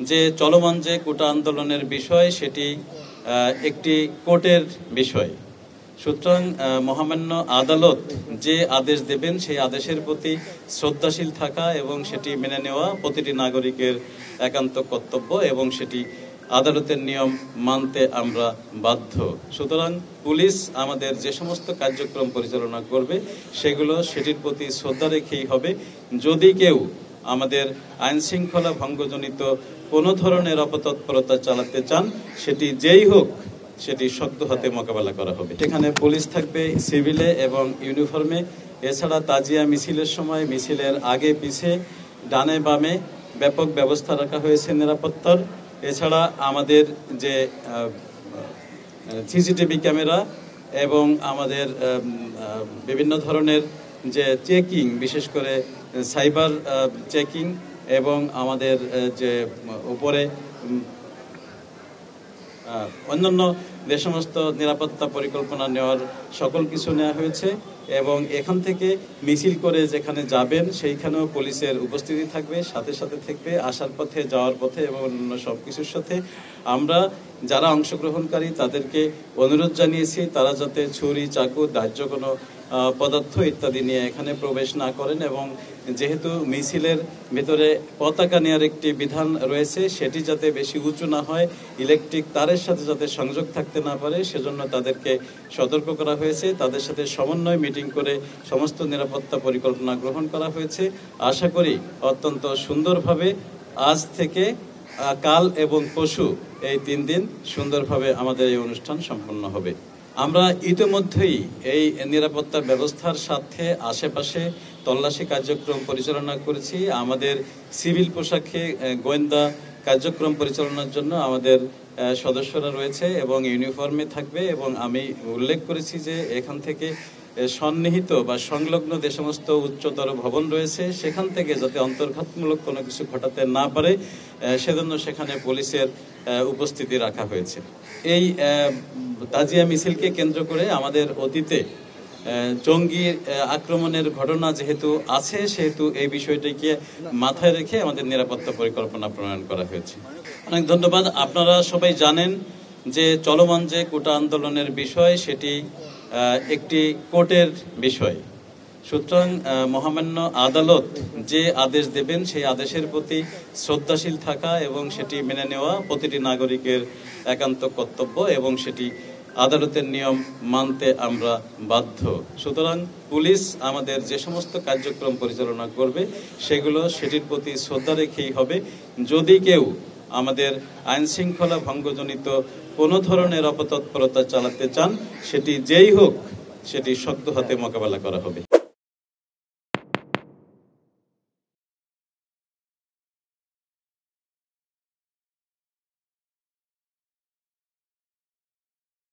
যে চলমান যে কোটা আন্দোলনের বিষয় সেটি একটি কোর্টের বিষয়। সুতরাং মহামান্য আদালত যে আদেশ দেবেন সেই আদেশের প্রতি শ্রদ্ধাশীল থাকা এবং সেটি মেনে নেওয়া প্রতিটি নাগরিকের একান্ত কর্তব্য এবং সেটি আদালতের নিয়ম মানতে আমরা বাধ্য। সুতরাং পুলিশ আমাদের যে সমস্ত কার্যক্রম পরিচালনা করবে সেগুলো সেটির প্রতি শ্রদ্ধা রেখেই হবে। যদি কেউ আমাদের আইন শৃঙ্খলা ভঙ্গজনিত কোনো ধরনের অপতৎপরতা চালাতে চান সেটি যেই হোক সেটি শক্ত হাতে মোকাবেলা করা হবে। সেখানে পুলিশ থাকবে সিভিলে এবং ইউনিফর্মে। এছাড়া তাজিয়া মিছিলের সময় মিছিলের আগে পিছে ডানে বামে ব্যাপক ব্যবস্থা রাখা হয়েছে নিরাপত্তার। এছাড়া আমাদের যে সিসিটিভি ক্যামেরা এবং আমাদের বিভিন্ন ধরনের যে চেকিং, বিশেষ করে সাইবার চেকিং এবং আমাদের যে উপরে অন্যান্য যে সমস্ত নিরাপত্তা পরিকল্পনা নেওয়ার সকল কিছু নেওয়া হয়েছে এবং এখান থেকে মিছিল করে যেখানে যাবেন সেইখানেও পুলিশের উপস্থিতি থাকবে, সাথে সাথে থাকবে আসার পথে, যাওয়ার পথে এবং অন্য সব কিছুর সাথে। আমরা যারা অংশগ্রহণকারী তাদেরকে অনুরোধ জানিয়েছি তারা যাতে ছুরি, চাকু, দাহ্য কোনো পদার্থ ইত্যাদি নিয়ে এখানে প্রবেশ না করেন এবং যেহেতু মিছিলের ভেতরে পতাকা নেওয়ার একটি বিধান রয়েছে সেটি যাতে বেশি উঁচু না হয়, ইলেকট্রিক তারের সাথে যাতে সংযোগ থাকতে না পারে সেজন্য তাদেরকে সতর্ক করা হয়েছে। তাদের সাথে সমন্বয় মিটিং করে সমস্ত নিরাপত্তা পরিকল্পনা গ্রহণ করা হয়েছে। আশা করি অত্যন্ত সুন্দরভাবে আজ থেকে কাল এবং পরশু এই 3 দিন সুন্দরভাবে আমাদের এই অনুষ্ঠান সম্পন্ন হবে। আমরা ইতিমধ্যেই এই নিরাপত্তা ব্যবস্থার সাথে আশেপাশে তল্লাশি কার্যক্রম পরিচালনা করেছি। আমাদের সিভিল পোশাকে গোয়েন্দা কার্যক্রম পরিচালনার জন্য আমাদের সদস্যরা রয়েছে এবং ইউনিফর্মে থাকবে এবং আমি উল্লেখ করেছি যে এখান থেকে সন্নিহিত বা সংলগ্ন যে সমস্ত উচ্চতর ভবন রয়েছে সেখান থেকে যাতে অন্তর্ঘাতমূলক কোনো কিছু ঘটাতে না পারে সেজন্য সেখানে পুলিশের উপস্থিতি রাখা হয়েছে। এই তাজিয়া মিছিলকে কেন্দ্র করে আমাদের অতীতে জঙ্গি আক্রমণের ঘটনা যেহেতু আছে সেহেতু এই বিষয়টিকে মাথায় রেখে আমাদের নিরাপত্তা পরিকল্পনা প্রণয়ন করা হয়েছে। অনেক ধন্যবাদ। আপনারা সবাই জানেন যে চলমান যে কোটা আন্দোলনের বিষয় সেটি একটি কোর্টের বিষয়। সুতরাং মহামান্য আদালত যে আদেশ দেবেন সেই আদেশের প্রতি শ্রদ্ধাশীল থাকা এবং সেটি মেনে নেওয়া প্রতিটি নাগরিকের একান্ত কর্তব্য এবং সেটি আদালতের নিয়ম মানতে আমরা বাধ্য। সুতরাং পুলিশ আমাদের যে সমস্ত কার্যক্রম পরিচালনা করবে সেগুলো সেটির প্রতি শ্রদ্ধা রেখেই হবে। যদি কেউ আমাদের আইন শৃঙ্খলা ভঙ্গজনিত কোনো ধরনের অপতৎপরতা চালাতে চান সেটি যেই হোক সেটি শক্ত হাতে মোকাবেলা করা হবে।